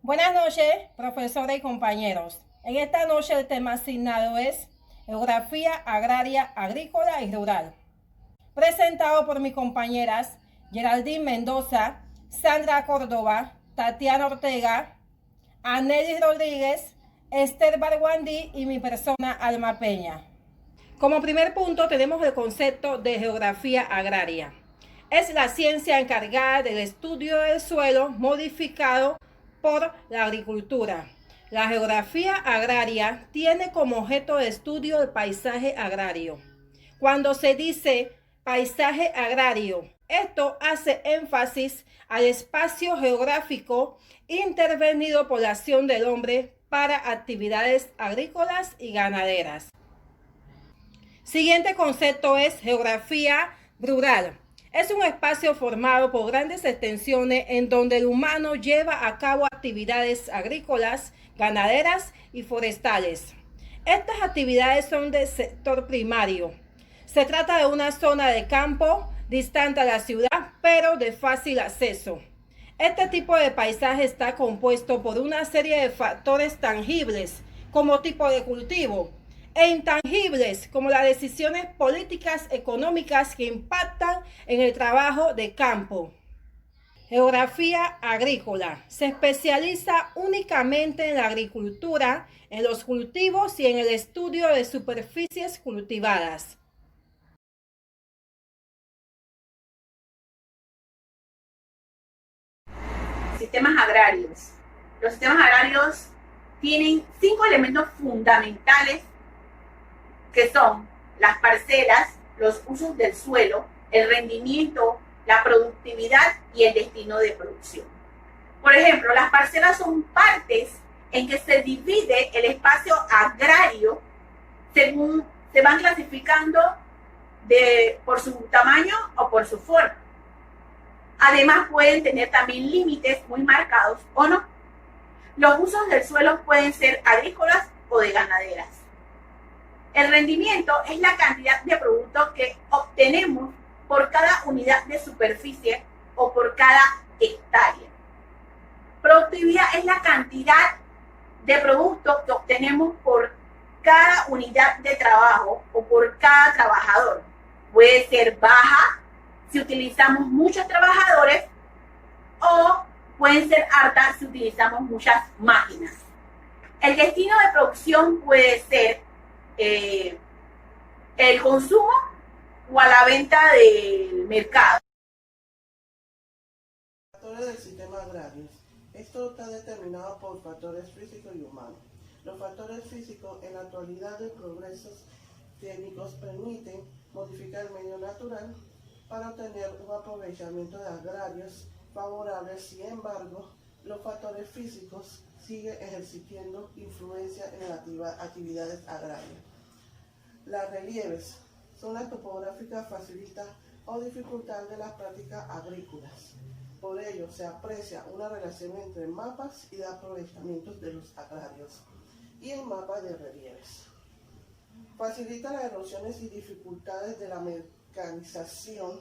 Buenas noches, profesora y compañeros. En esta noche el tema asignado es Geografía Agraria, Agrícola y Rural. Presentado por mis compañeras Geraldine Mendoza, Sandra Córdoba, Tatiana Ortega, Anelis Rodríguez, Esther Barguandí y mi persona Alma Peña. Como primer punto tenemos el concepto de geografía agraria. Es la ciencia encargada del estudio del suelo modificado por la agricultura. La geografía agraria tiene como objeto de estudio el paisaje agrario. Cuando se dice paisaje agrario, esto hace énfasis al espacio geográfico intervenido por la acción del hombre para actividades agrícolas y ganaderas. Siguiente concepto es geografía rural. Es un espacio formado por grandes extensiones en donde el humano lleva a cabo actividades agrícolas, ganaderas y forestales. Estas actividades son del sector primario. Se trata de una zona de campo distante a la ciudad, pero de fácil acceso. Este tipo de paisaje está compuesto por una serie de factores tangibles, como tipo de cultivo, e intangibles como las decisiones políticas económicas que impactan en el trabajo de campo. Geografía agrícola. Se especializa únicamente en la agricultura, en los cultivos y en el estudio de superficies cultivadas. Sistemas agrarios. Los sistemas agrarios tienen 5 elementos fundamentales que son las parcelas, los usos del suelo, el rendimiento, la productividad y el destino de producción. Por ejemplo, las parcelas son partes en que se divide el espacio agrario según se van clasificando por su tamaño o por su forma. Además, pueden tener también límites muy marcados o no. Los usos del suelo pueden ser agrícolas o de ganaderas. El rendimiento es la cantidad de producto que obtenemos por cada unidad de superficie o por cada hectárea. Productividad es la cantidad de producto que obtenemos por cada unidad de trabajo o por cada trabajador. Puede ser baja si utilizamos muchos trabajadores o pueden ser altas si utilizamos muchas máquinas. El destino de producción puede ser el consumo o a la venta del mercado. Factores del sistema agrario. Esto está determinado por factores físicos y humanos. Los factores físicos en la actualidad de progresos técnicos permiten modificar el medio natural para obtener un aprovechamiento de agrarios favorables. Sin embargo, los factores físicos siguen ejerciendo influencia en las actividades agrarias. Las relieves son las topográficas facilitan o dificultan de las prácticas agrícolas. Por ello, se aprecia una relación entre mapas y de aprovechamientos de los agrarios y el mapa de relieves. Facilita las erosiones y dificultades de la mecanización,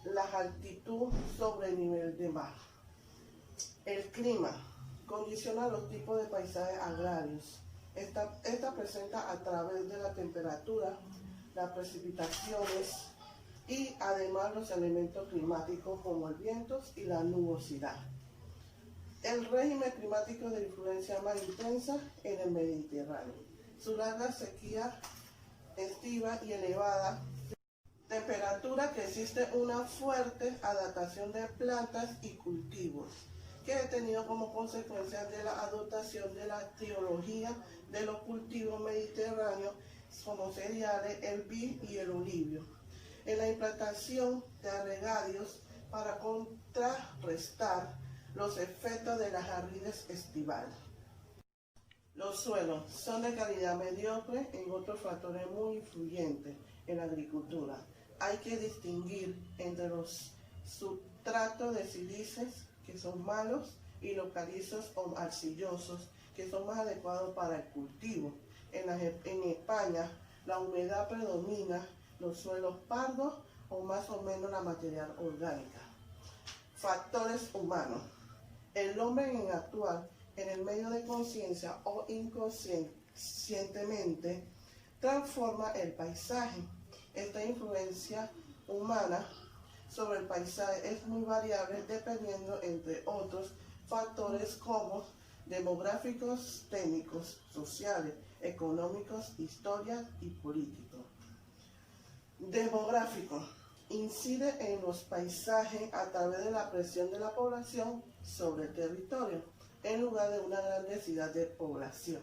la altitud sobre el nivel de mar. El clima condiciona los tipos de paisajes agrarios. Esta presenta a través de la temperatura, las precipitaciones y además los elementos climáticos como el viento y la nubosidad. El régimen climático de influencia más intensa en el Mediterráneo. Su larga sequía estiva y elevada temperatura que existe una fuerte adaptación de plantas y cultivos que ha tenido como consecuencia de la adoptación de la teología de los cultivos mediterráneos como cereales, el vid y el olivio, en la implantación de regadíos para contrarrestar los efectos de las arides estivales. Los suelos son de calidad mediocre en otros factores muy influyentes en la agricultura. Hay que distinguir entre los sustratos de sílices, que son malos, y los calizos o arcillosos, que son más adecuados para el cultivo. En España, la humedad predomina, los suelos pardos o más o menos la material orgánica. Factores humanos. El hombre en actuar en el medio de conciencia o inconscientemente transforma el paisaje. Esta influencia humana sobre el paisaje es muy variable dependiendo, entre otros, factores como demográficos, técnicos, sociales, económicos, historia y políticos. Demográfico. Incide en los paisajes a través de la presión de la población sobre el territorio, en lugar de una gran densidad de población.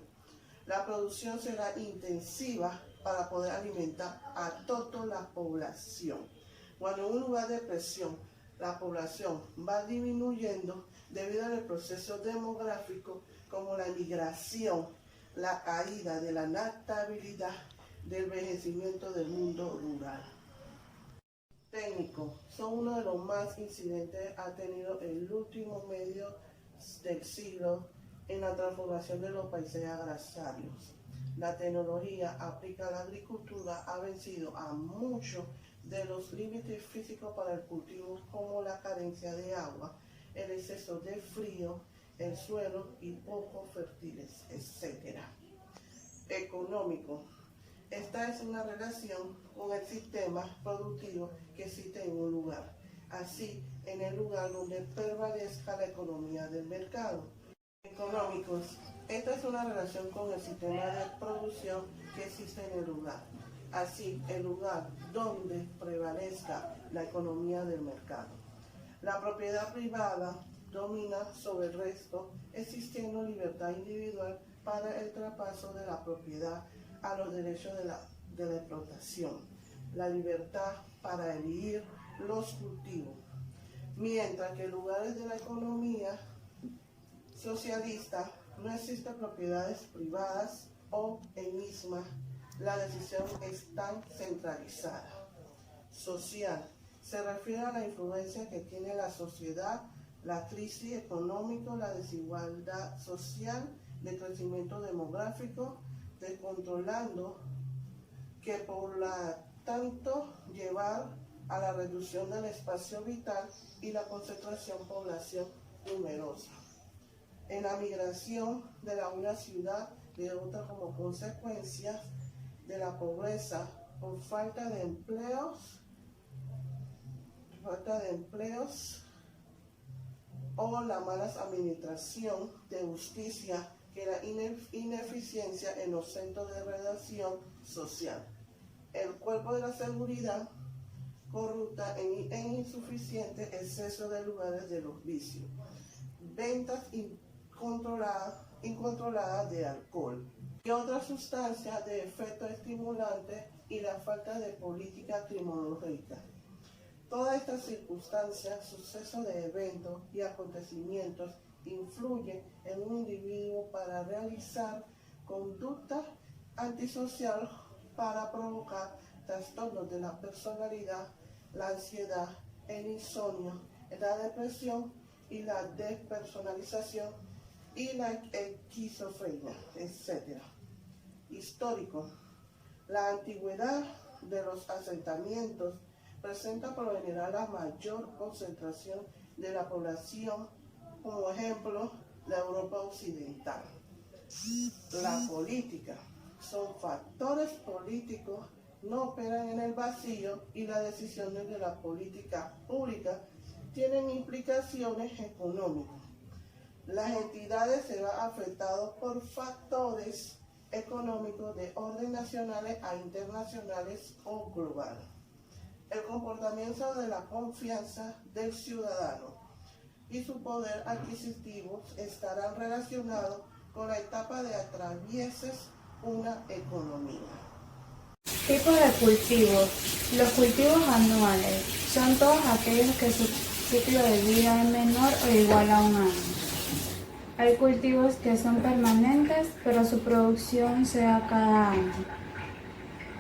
La producción será intensiva para poder alimentar a toda la población. Cuando en un lugar de presión la población va disminuyendo debido al proceso demográfico como la migración, la caída de la natalidad, del envejecimiento del mundo rural. Técnicos son uno de los más incidentes ha tenido el último medio del siglo en la transformación de los paisajes agrarios. La tecnología aplicada a la agricultura ha vencido a muchos de los límites físicos para el cultivo, como la carencia de agua, el exceso de frío, el suelo y poco fértiles, etc. Económico. Esta es una relación con el sistema productivo que existe en un lugar, así en el lugar donde prevalezca la economía del mercado. Económicos. Esta es una relación con el sistema de producción que existe en el lugar, así el lugar donde prevalezca la economía del mercado. La propiedad privada domina sobre el resto, existiendo libertad individual para el traspaso de la propiedad a los derechos de la explotación, la libertad para elegir los cultivos, mientras que en lugares de la economía socialista no existen propiedades privadas o en misma la decisión está centralizada. Social se refiere a la influencia que tiene la sociedad, la crisis económica, la desigualdad social, el crecimiento demográfico, descontrolando, que por la tanto llevar a la reducción del espacio vital y la concentración población numerosa. En la migración de una ciudad de otra como consecuencia de la pobreza por falta de empleos o la mala administración de justicia, que la ineficiencia en los centros de redacción social, el cuerpo de la seguridad corrupta en insuficiente exceso de lugares de los vicios, ventas incontroladas de alcohol y otras sustancias de efecto estimulante y la falta de política criminológica. Todas estas circunstancias, sucesos de eventos y acontecimientos influyen en un individuo para realizar conducta antisocial para provocar trastornos de la personalidad, la ansiedad, el insomnio, la depresión y la despersonalización y la esquizofrenia, etc. Histórico. La antigüedad de los asentamientos presenta por lo general la mayor concentración de la población, como ejemplo, la Europa occidental. La política. Son factores políticos, no operan en el vacío y las decisiones de la política pública tienen implicaciones económicas. Las entidades se ven afectadas por factores económicos de orden nacionales a internacionales o globales. El comportamiento de la confianza del ciudadano y su poder adquisitivo estarán relacionados con la etapa de atravieses una economía. Tipos de cultivos. Los cultivos anuales son todos aquellos que su ciclo de vida es menor o igual a un año. Hay cultivos que son permanentes, pero su producción se da cada año,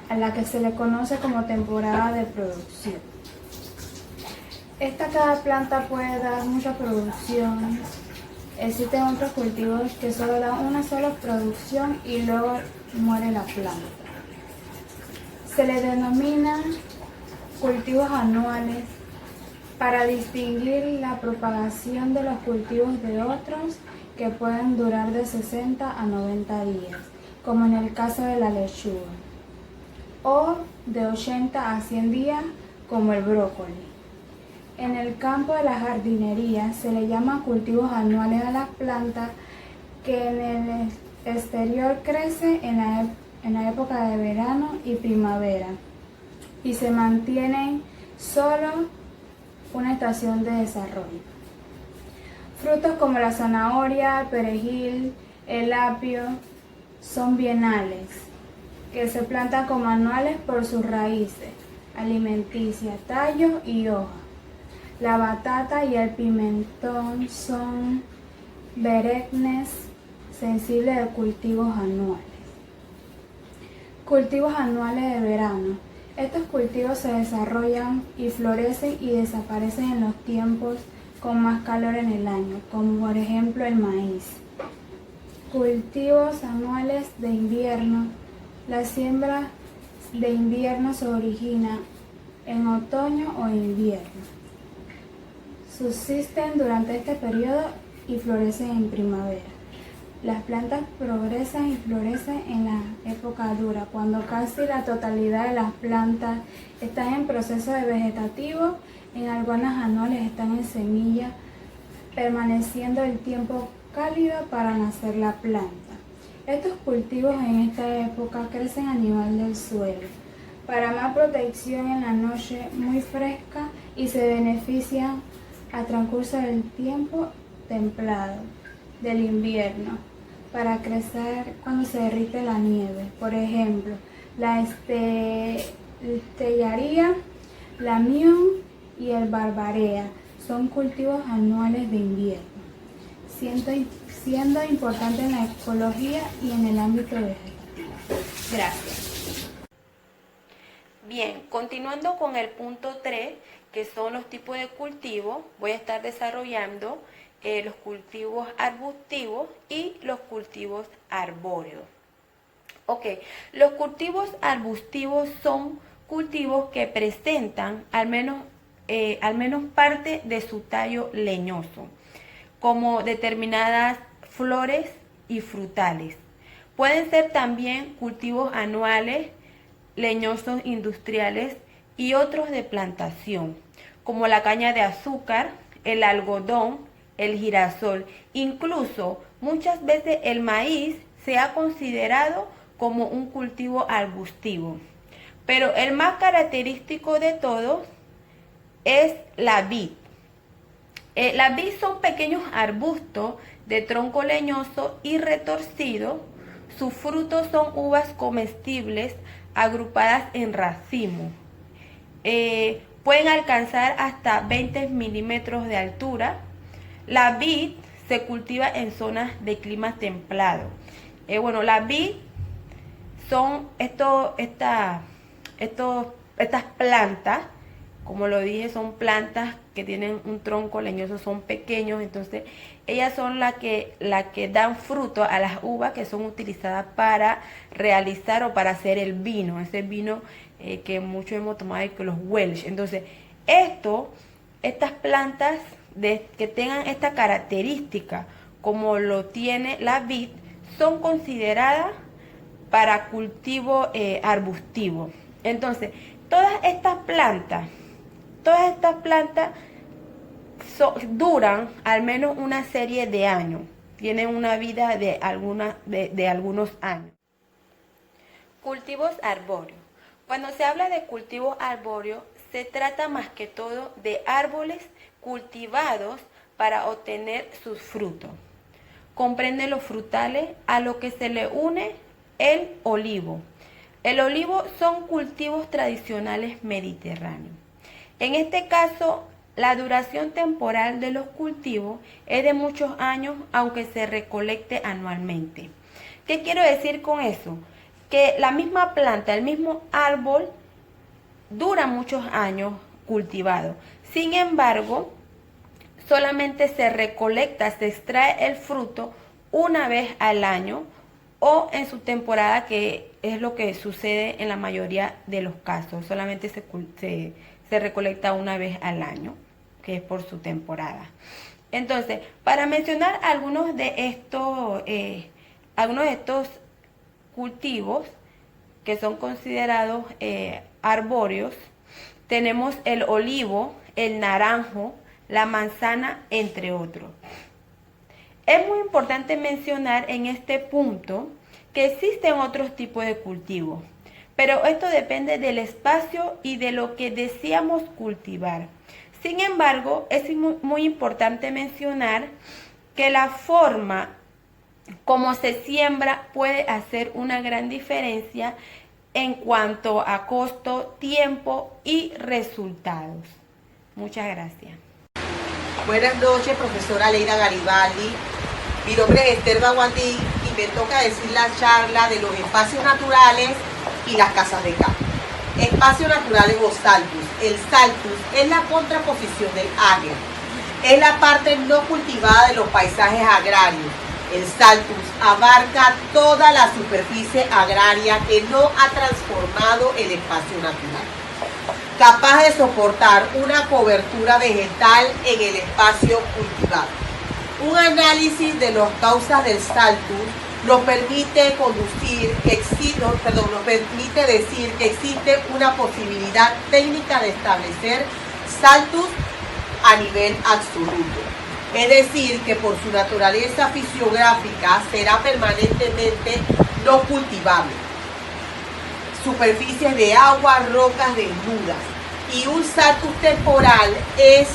a la que se le conoce como temporada de producción. Cada planta puede dar mucha producción. Existen otros cultivos que solo dan una sola producción y luego muere la planta. Se le denomina cultivos anuales para distinguir la propagación de los cultivos de otros que pueden durar de 60 a 90 días, como en el caso de la lechuga, o de 80 a 100 días, como el brócoli. En el campo de la jardinería se le llama cultivos anuales a las plantas que en el exterior crecen en la época de verano y primavera y se mantienen solo una estación de desarrollo. Frutos como la zanahoria, el perejil, el apio son bienales, que se plantan como anuales por sus raíces alimenticias, tallos y hojas. La batata y el pimentón son berenjenas sensibles de cultivos anuales. Cultivos anuales de verano. Estos cultivos se desarrollan y florecen y desaparecen en los tiempos con más calor en el año, como por ejemplo el maíz. Cultivos anuales de invierno. La siembra de invierno se origina en otoño o invierno. Subsisten durante este periodo y florecen en primavera. Las plantas progresan y florecen en la época dura, cuando casi la totalidad de las plantas están en proceso de vegetativo. En algunas anuales están en semilla, permaneciendo el tiempo cálido para nacer la planta. Estos cultivos en esta época crecen a nivel del suelo, para más protección en la noche muy fresca y se benefician al transcurso del tiempo templado del invierno, para crecer cuando se derrite la nieve. Por ejemplo, la estellaría, la mion y el barbarea son cultivos anuales de invierno, siendo importante en la ecología y en el ámbito vegetativo. Gracias. Bien, continuando con el punto 3, que son los tipos de cultivos, voy a estar desarrollando los cultivos arbustivos y los cultivos arbóreos. Ok, los cultivos arbustivos son cultivos que presentan al menos parte de su tallo leñoso, como determinadas flores y frutales. Pueden ser también cultivos anuales, leñosos industriales y otros de plantación, como la caña de azúcar, el algodón, el girasol. Incluso muchas veces el maíz se ha considerado como un cultivo arbustivo. Pero el más característico de todos es la vid. Las vid son pequeños arbustos de tronco leñoso y retorcido. Sus frutos son uvas comestibles agrupadas en racimos. Pueden alcanzar hasta 20 milímetros de altura. La vid se cultiva en zonas de clima templado. La vid son estas plantas, como lo dije, son plantas que tienen un tronco leñoso, son pequeños, entonces ellas son las que dan fruto a las uvas que son utilizadas para realizar o para hacer el vino, ese vino que muchos hemos tomado, que los Welsh. Entonces, estas plantas que tengan esta característica, como lo tiene la vid, son consideradas para cultivo arbustivo. Entonces, todas estas plantas duran al menos una serie de años, tienen una vida de algunos años. Cultivos arbóreos. Cuando se habla de cultivos arbóreos, se trata más que todo de árboles cultivados para obtener sus frutos. Comprende los frutales, a lo que se le une el olivo. El olivo son cultivos tradicionales mediterráneos. En este caso, la duración temporal de los cultivos es de muchos años, aunque se recolecte anualmente. ¿Qué quiero decir con eso? Que la misma planta, el mismo árbol, dura muchos años cultivado. Sin embargo, solamente se recolecta, se extrae el fruto una vez al año o en su temporada, que es lo que sucede en la mayoría de los casos. Solamente se recolecta una vez al año. que es por su temporada. Entonces, para mencionar algunos de estos cultivos que son considerados arbóreos, tenemos el olivo, el naranjo, la manzana, entre otros. Es muy importante mencionar en este punto que existen otros tipos de cultivos, pero esto depende del espacio y de lo que deseamos cultivar. Sin embargo, es muy importante mencionar que la forma como se siembra puede hacer una gran diferencia en cuanto a costo, tiempo y resultados. Muchas gracias. Buenas noches, profesora Leida Garibaldi. Mi nombre es Esther Baguandí y me toca decir la charla de los espacios naturales y las casas de campo. Espacios naturales o saltus. El saltus es la contraposición del agrio. Es la parte no cultivada de los paisajes agrarios. El saltus abarca toda la superficie agraria que no ha transformado el espacio natural, capaz de soportar una cobertura vegetal en el espacio cultivado. Un análisis de las causas del saltus nos permite decir que existe una posibilidad técnica de establecer saltus a nivel absoluto. Es decir, que por su naturaleza fisiográfica será permanentemente no cultivable. Superficies de agua, rocas desnudas. Y un saltus temporal es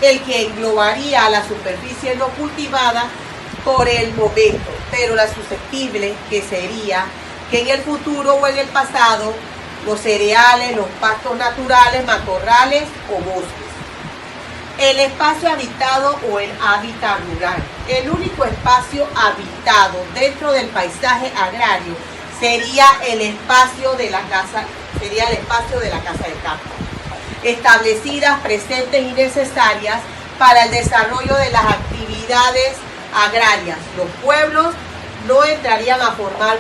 el que englobaría la superficie no cultivada por el momento, pero la susceptible que sería que en el futuro o en el pasado los cereales, los pastos naturales, matorrales o bosques. El espacio habitado o el hábitat rural. El único espacio habitado dentro del paisaje agrario sería el espacio de la casa de campo, establecidas, presentes y necesarias para el desarrollo de las actividades agrarias. Los pueblos no entrarían a formar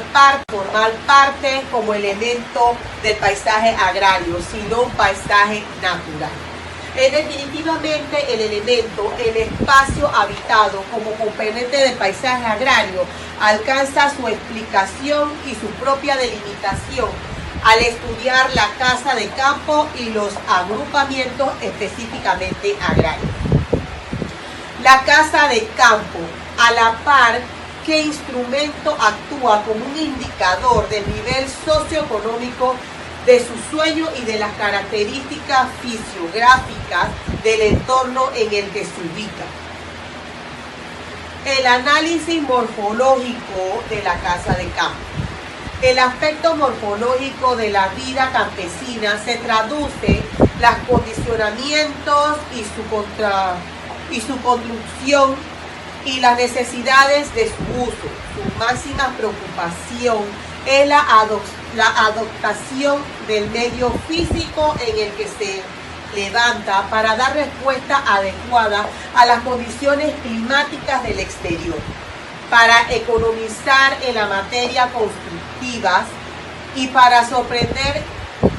parte como elemento del paisaje agrario, sino un paisaje natural. Es definitivamente el espacio habitado como componente del paisaje agrario alcanza su explicación y su propia delimitación al estudiar la casa de campo y los agrupamientos específicamente agrarios. La casa de campo, a la par que instrumento, actúa como un indicador del nivel socioeconómico de su sueño y de las características fisiográficas del entorno en el que se ubica. El análisis morfológico de la casa de campo. El aspecto morfológico de la vida campesina se traduce los condicionamientos y su construcción y las necesidades de su uso. Su máxima preocupación es la adaptación del medio físico en el que se levanta para dar respuesta adecuada a las condiciones climáticas del exterior, para economizar en la materia constructiva y para sorprender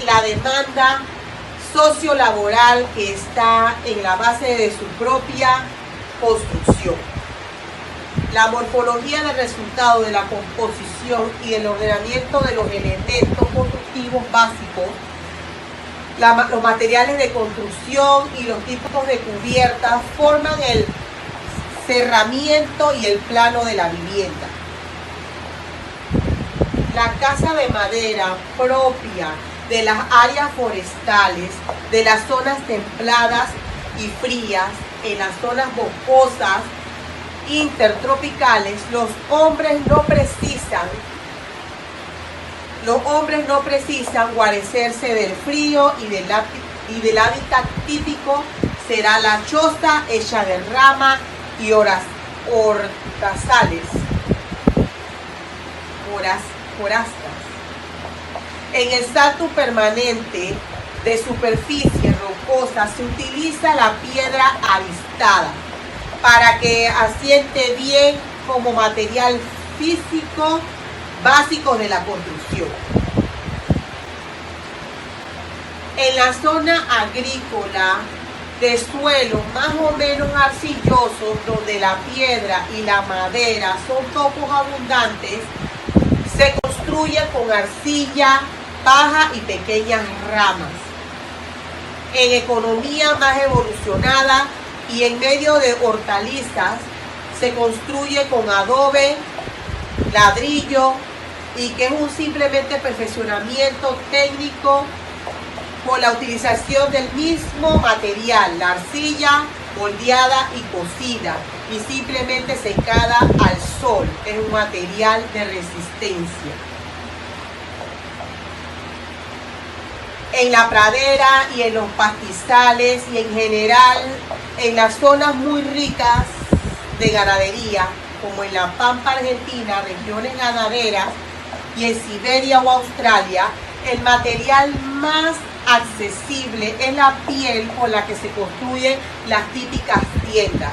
la demanda sociolaboral que está en la base de su propia construcción. La morfología del resultado de la composición y el ordenamiento de los elementos constructivos básicos, los materiales de construcción y los tipos de cubiertas forman el cerramiento y el plano de la vivienda. La casa de madera propia de las áreas forestales, de las zonas templadas y frías, en las zonas boscosas intertropicales, los hombres no precisan guarecerse del frío y del hábitat típico será la choza hecha de rama y horascas. En el salto permanente de superficie rocosa se utiliza la piedra aristada para que asiente bien como material físico básico de la construcción. En la zona agrícola de suelo más o menos arcillosos, donde la piedra y la madera son poco abundantes, se construye con arcilla, paja y pequeñas ramas. En economía más evolucionada y en medio de hortalizas, se construye con adobe, ladrillo, y que es un simplemente perfeccionamiento técnico con la utilización del mismo material, la arcilla moldeada y cocida y simplemente secada al sol. Es un material de resistencia. En la pradera y en los pastizales y en general en las zonas muy ricas de ganadería, como en la Pampa Argentina, regiones ganaderas, y en Siberia o Australia, el material más accesible es la piel con la que se construyen las típicas tiendas.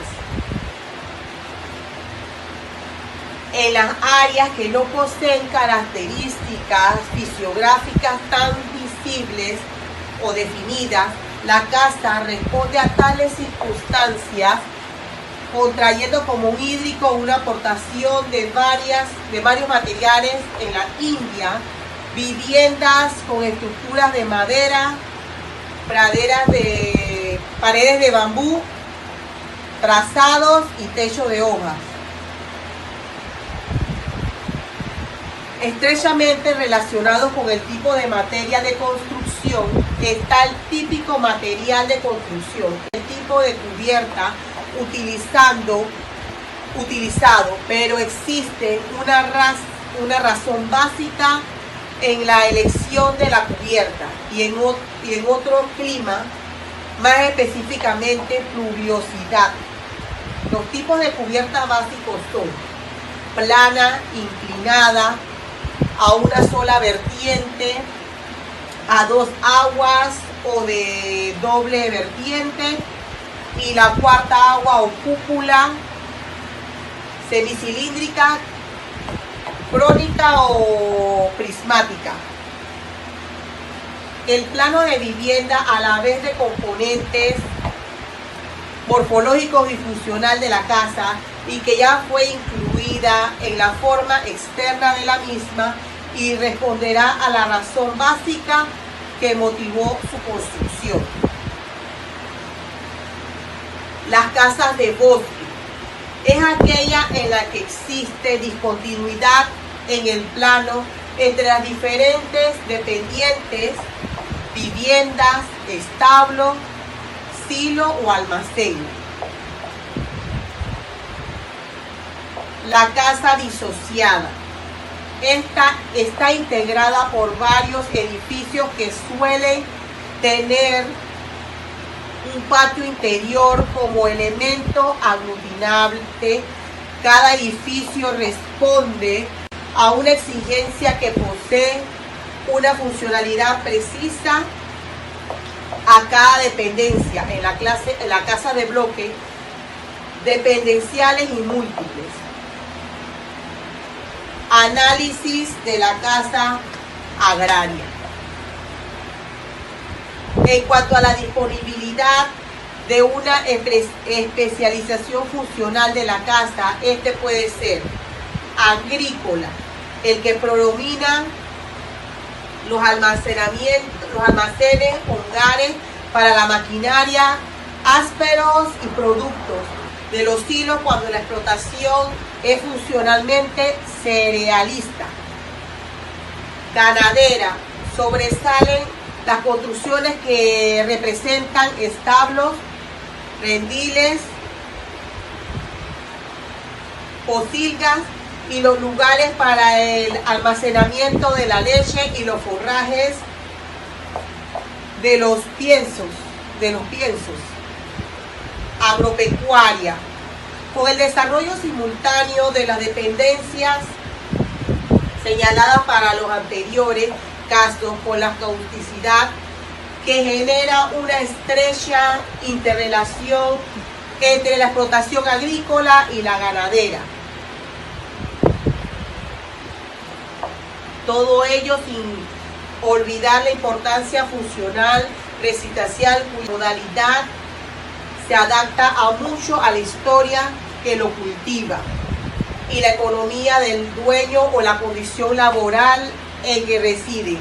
En las áreas que no poseen características fisiográficas tan visibles o definidas, la casa responde a tales circunstancias contrayendo como un hídrico una aportación de varios materiales en la India, viviendas con estructuras de madera, paredes de bambú, trazados y techo de hojas. Estrechamente relacionados con el tipo de materia de construcción está el típico material de construcción, el tipo de cubierta utilizado, pero existe una razón básica en la elección de la cubierta y en otro clima, más específicamente pluviosidad. Los tipos de cubierta básicos son plana, inclinada, a una sola vertiente, a dos aguas o de doble vertiente, y la cuarta agua o cúpula, semicilíndrica, crónica o prismática. El plano de vivienda, a la vez de componentes morfológicos y funcional de la casa, y que ya fue incluida en la forma externa de la misma, y responderá a la razón básica que motivó su construcción. Las casas de bosque es aquella en la que existe discontinuidad en el plano entre las diferentes dependientes, viviendas, establo, silo o almacén. La casa disociada. Esta está integrada por varios edificios que suelen tener un patio interior como elemento aglutinante. Cada edificio responde a una exigencia que posee una funcionalidad precisa a cada dependencia. En la casa de bloque, dependenciales y múltiples. Análisis de la casa agraria. En cuanto a la disponibilidad de una especialización funcional de la casa, este puede ser agrícola, el que predomina los almacenes, hogares para la maquinaria, ásperos y productos de los silos cuando la explotación es funcionalmente cerealista. Ganadera, sobresalen las construcciones que representan establos, rendiles, pocilgas y los lugares para el almacenamiento de la leche y los forrajes de los piensos. Agropecuaria, con el desarrollo simultáneo de las dependencias señaladas para los anteriores casos, con la cauticidad que genera una estrecha interrelación entre la explotación agrícola y la ganadera. Todo ello sin olvidar la importancia funcional, residencial, cuya modalidad se adapta a mucho a la historia que lo cultiva y la economía del dueño o la condición laboral en que reside.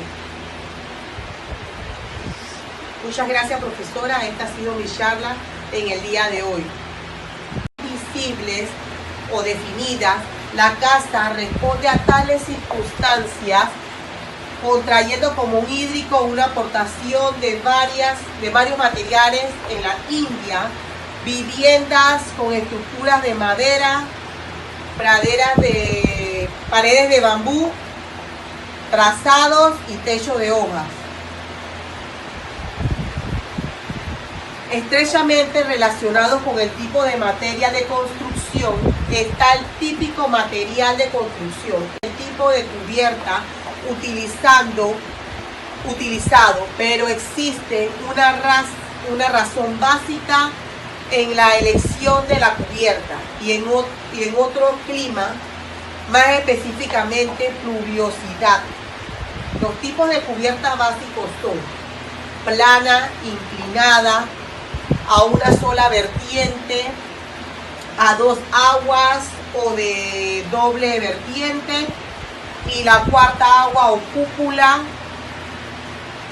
Muchas gracias, profesora. Esta ha sido mi charla en el día de hoy. Visibles o definidas, la casa responde a tales circunstancias contrayendo como un hídrico una aportación de varios materiales en la India, viviendas con estructuras de madera, paredes de bambú, trazados y techo de hojas. Estrechamente relacionados con el tipo de materia de construcción está el típico material de construcción, el tipo de cubierta utilizado, pero existe una razón básica en la elección de la cubierta y en otro clima, más específicamente pluviosidad. Los tipos de cubierta básicos son plana, inclinada, a una sola vertiente, a dos aguas o de doble vertiente, y la cuarta agua o cúpula,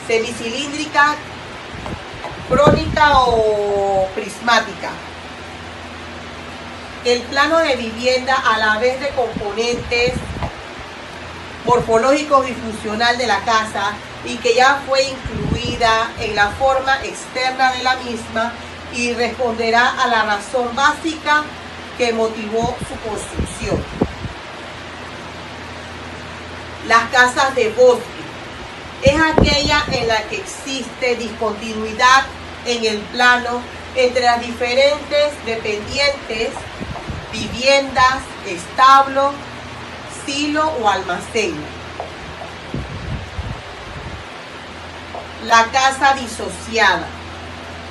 semicilíndrica, crónica o prismática. El plano de vivienda, a la vez de componentes morfológicos y funcional de la casa, y que ya fue incluida en la forma externa de la misma, y responderá a la razón básica que motivó su construcción. Las casas de bosque es aquella en la que existe discontinuidad en el plano entre las diferentes dependientes, viviendas, establo, silo o almacén. La casa disociada.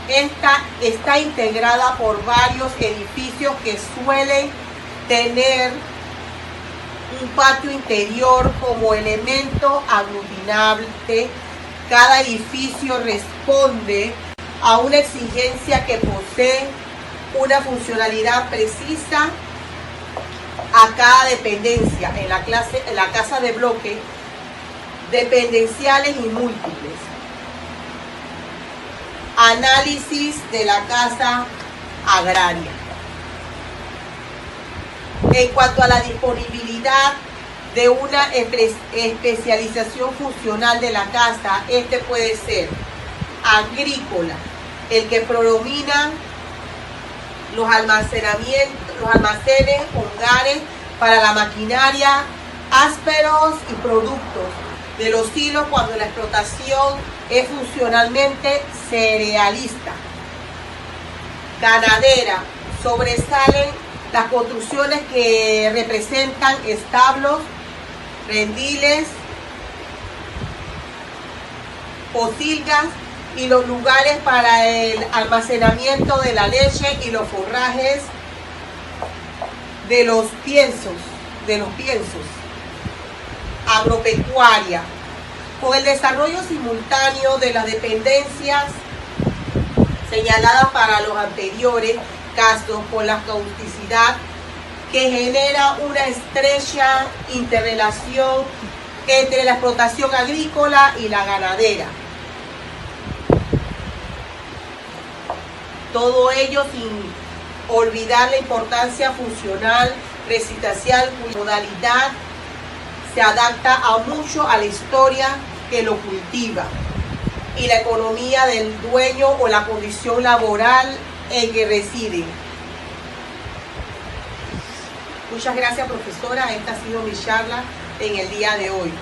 Esta está integrada por varios edificios que suelen tener un patio interior como elemento aglutinante. Cada edificio responde a una exigencia que posee una funcionalidad precisa a cada dependencia. En la casa de bloque, dependenciales y múltiples. Análisis de la casa agraria. En cuanto a la disponibilidad de una especialización funcional de la casa, este puede ser agrícola, el que predomina los almacenes, hogares para la maquinaria, ásperos y productos de los silos cuando la explotación es funcionalmente cerealista. Ganadera, sobresalen las construcciones que representan establos, rendiles, pocilgas y los lugares para el almacenamiento de la leche y los forrajes de los piensos. Agropecuaria, con el desarrollo simultáneo de las dependencias señaladas para los anteriores casos, con la cauticidad que genera una estrecha interrelación entre la explotación agrícola y la ganadera. Todo ello sin olvidar la importancia funcional, residencial, cuya modalidad se adapta a mucho a la historia que lo cultiva y la economía del dueño o la condición laboral en que reside. Muchas gracias, profesora. Esta ha sido mi charla en el día de hoy.